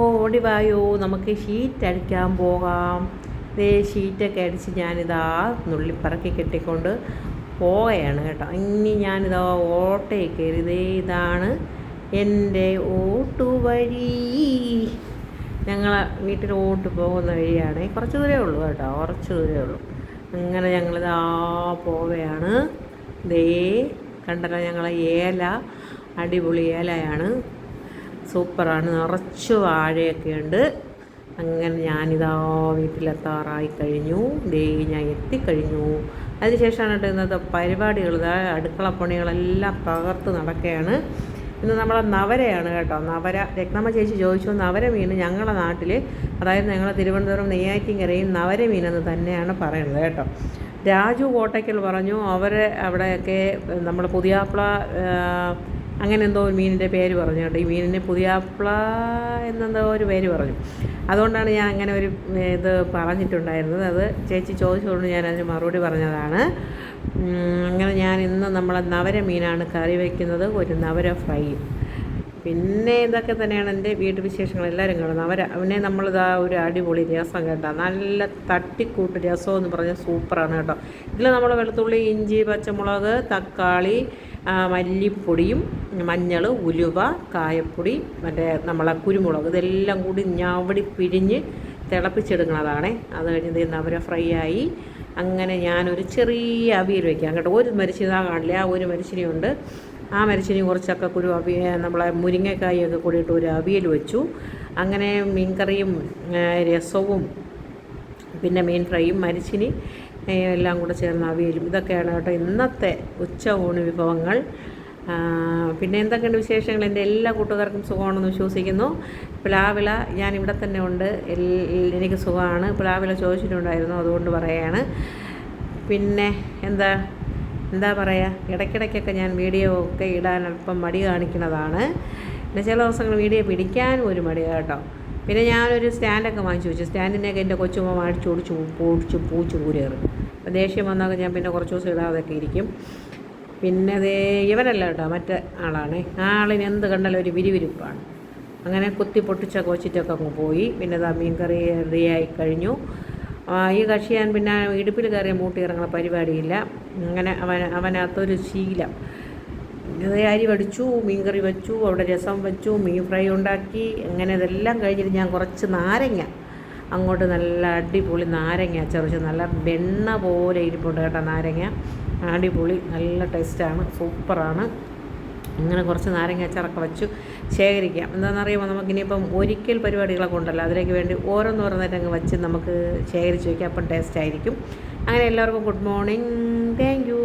ഓടി വായോ, നമുക്ക് ഷീറ്റ് അടിക്കാൻ പോകാം. ഇതേ ഷീറ്റൊക്കെ അടിച്ച് ഞാനിതാ നുള്ളിപ്പറക്കി കെട്ടിക്കൊണ്ട് പോവുകയാണ് കേട്ടോ. ഇനി ഞാനിതാ ഓട്ടയിൽ കയറി. ഇതാണ് എൻ്റെ ഓട്ടുവഴി. ഞങ്ങളെ വീട്ടിൽ ഓട്ട് പോകുന്ന വഴിയാണ്. കുറച്ച് ദൂരമേ ഉള്ളൂ കേട്ടോ, കുറച്ച് ദൂരമേ ഉള്ളൂ. അങ്ങനെ ഞങ്ങളിതാ പോവുകയാണ്. ദേ കണ്ടല്ലോ, ഞങ്ങളെ ഏല അടിപൊളി ഏലയാണ്, സൂപ്പറാണ്. നിറച്ച് വാഴയൊക്കെ ഉണ്ട്. അങ്ങനെ ഞാനിതാ വീട്ടിലെത്താറായി കഴിഞ്ഞു. ദേ ഞാൻ എത്തിക്കഴിഞ്ഞു. അതിനുശേഷമാണ് കേട്ടോ ഇന്നത്തെ പരിപാടികൾ. അടുക്കള പണികളെല്ലാം തകർത്ത് നടക്കുകയാണ്. ഇന്ന് നമ്മളെ നവരയാണ് കേട്ടോ. നവര രത്നമ്മ ചേച്ചി ചോദിച്ചു, നവര മീൻ ഞങ്ങളുടെ നാട്ടിൽ, അതായത് ഞങ്ങൾ തിരുവനന്തപുരം നെയ്യാറ്റിൻകരയും നവര മീനെന്ന് തന്നെയാണ് പറയുന്നത് കേട്ടോ. രാജു കോട്ടയ്ക്കൽ പറഞ്ഞു അവരെ അവിടെയൊക്കെ നമ്മുടെ പുതിയാപ്ല അങ്ങനെ എന്തോ ഒരു മീനിൻ്റെ പേര് പറഞ്ഞു കേട്ടോ. ഈ മീനിന് പുതിയാപ്ല എന്നെന്തോ ഒരു പേര് പറഞ്ഞു. അതുകൊണ്ടാണ് ഞാൻ അങ്ങനെ ഒരു ഇത് പറഞ്ഞിട്ടുണ്ടായിരുന്നത്. അത് ചേച്ചി ചോദിച്ചുകൊണ്ട് ഞാനതിന് മറുപടി പറഞ്ഞതാണ്. അങ്ങനെ ഞാൻ ഇന്ന് നമ്മളെ നവര മീനാണ് കറി വയ്ക്കുന്നത്, ഒരു നവര ഫ്രൈ. പിന്നെ ഇതൊക്കെ തന്നെയാണ് എൻ്റെ വീട്ടുവിശേഷങ്ങൾ. എല്ലാവരും കാണും നവര. പിന്നെ നമ്മളിതാ ഒരു അടിപൊളി രസം കേട്ടോ, നല്ല തട്ടിക്കൂട്ട് രസമെന്ന് പറഞ്ഞാൽ സൂപ്പറാണ് കേട്ടോ. ഇതിൽ നമ്മൾ വെളുത്തുള്ളി, ഇഞ്ചി, പച്ചമുളക്, തക്കാളി, മല്ലിപ്പൊടിയും മഞ്ഞൾ, ഉലുവ, കായപ്പൊടി, മറ്റേ നമ്മളെ കുരുമുളക്, ഇതെല്ലാം കൂടി ഞവടി പിഴിഞ്ഞ് തിളപ്പിച്ചെടുക്കുന്നതാണ്. അത് കഴിഞ്ഞ് നവര ഫ്രൈ ആയി. അങ്ങനെ ഞാനൊരു ചെറിയ അവിയൽ വയ്ക്കാം കേട്ടോ. ഒരു മരിച്ചിതാ കാണില്ല, ആ ഒരു മരിച്ചിനിയുണ്ട്. ആ മരിച്ചിനി കുറച്ചൊക്കെ നമ്മളെ മുരിങ്ങക്കായൊക്കെ കൂടിയിട്ട് ഒരു അവിയൽ വെച്ചു. അങ്ങനെ മീൻകറിയും രസവും പിന്നെ മീൻ ഫ്രൈയും മരിച്ചിനി എല്ലാം കൂടെ ചേർന്ന അവിയലും, ഇതൊക്കെയാണ് കേട്ടോ ഇന്നത്തെ ഉച്ച ഊണ് വിഭവങ്ങൾ. പിന്നെ എന്തൊക്കെയുണ്ട് വിശേഷങ്ങൾ? എൻ്റെ എല്ലാ കൂട്ടുകാർക്കും സുഖമാണെന്ന് വിശ്വസിക്കുന്നു. പ്ലാവില ഞാനിവിടെ തന്നെ ഉണ്ട്, എനിക്ക് സുഖമാണ്. പ്ലാവില ചോദിച്ചിട്ടുണ്ടായിരുന്നു, അതുകൊണ്ട് പറയുകയാണ്. പിന്നെ എന്താ പറയുക, ഇടയ്ക്കിടയ്ക്കൊക്കെ ഞാൻ വീഡിയോ ഒക്കെ ഇടാൻ അല്പം മടി കാണിക്കുന്നതാണ്. പിന്നെ ചില ദിവസങ്ങൾ വീഡിയോ പിടിക്കാനും ഒരു മടി കേട്ടോ. പിന്നെ ഞാനൊരു സ്റ്റാൻഡൊക്കെ വാങ്ങിച്ചു വെച്ചു. സ്റ്റാൻഡിനെയൊക്കെ എൻ്റെ കൊച്ചുമ്മ പൊടിച്ച് പൂച്ച് കൂരേറും. അപ്പോൾ ദേഷ്യം വന്നൊക്കെ ഞാൻ പിന്നെ കുറച്ച് ദിവസം ഇടാതൊക്കെ ഇരിക്കും. പിന്നെ ഇവനല്ല കേട്ടോ, മറ്റേ ആളാണ്. ആ ആളിന് എന്ത് കണ്ടാലും ഒരു വിരിവിരിപ്പാണ്. അങ്ങനെ കുത്തി പൊട്ടിച്ചൊക്കെ വെച്ചിട്ടൊക്കെ അങ്ങ് പോയി. പിന്നെ മീൻ കറി റെഡിയായി കഴിഞ്ഞു. ഈ കക്ഷി ഞാൻ പിന്നെ ഇടുപ്പിൽ കയറിയ മൂട്ടി ഇറങ്ങുന്ന പരിപാടിയില്ല. അങ്ങനെ അവനകത്തൊരു ശീലം. അരി വടിച്ചു, മീൻകറി വെച്ചു, അവിടെ രസം വെച്ചു, മീൻ ഫ്രൈ ഉണ്ടാക്കി. അങ്ങനെ ഇതെല്ലാം കഴിഞ്ഞിട്ട് ഞാൻ കുറച്ച് നാരങ്ങ അങ്ങോട്ട്, നല്ല അടിപൊളി നാരങ്ങ അച്ചാർ, നല്ല വെണ്ണ പോലെ ഇരിപ്പുണ്ട് കേട്ടോ നാരങ്ങ. അടിപൊളി, നല്ല ടേസ്റ്റാണ്, സൂപ്പറാണ്. അങ്ങനെ കുറച്ച് നാരങ്ങ അച്ചാറൊക്കെ വെച്ചു ശേഖരിക്കാം. എന്താണെന്നറിയുമ്പോൾ നമുക്കിനിയിപ്പം ഒരിക്കൽ പരിപാടികളൊക്കെ ഉണ്ടല്ലോ, അതിലേക്ക് വേണ്ടി ഓരോന്നോരോന്നായിട്ട് അങ്ങ് വെച്ച് നമുക്ക് ശേഖരിച്ച് വയ്ക്കാം. അപ്പം ടേസ്റ്റായിരിക്കും. അങ്ങനെ എല്ലാവർക്കും ഗുഡ് മോർണിംഗ്, താങ്ക് യു.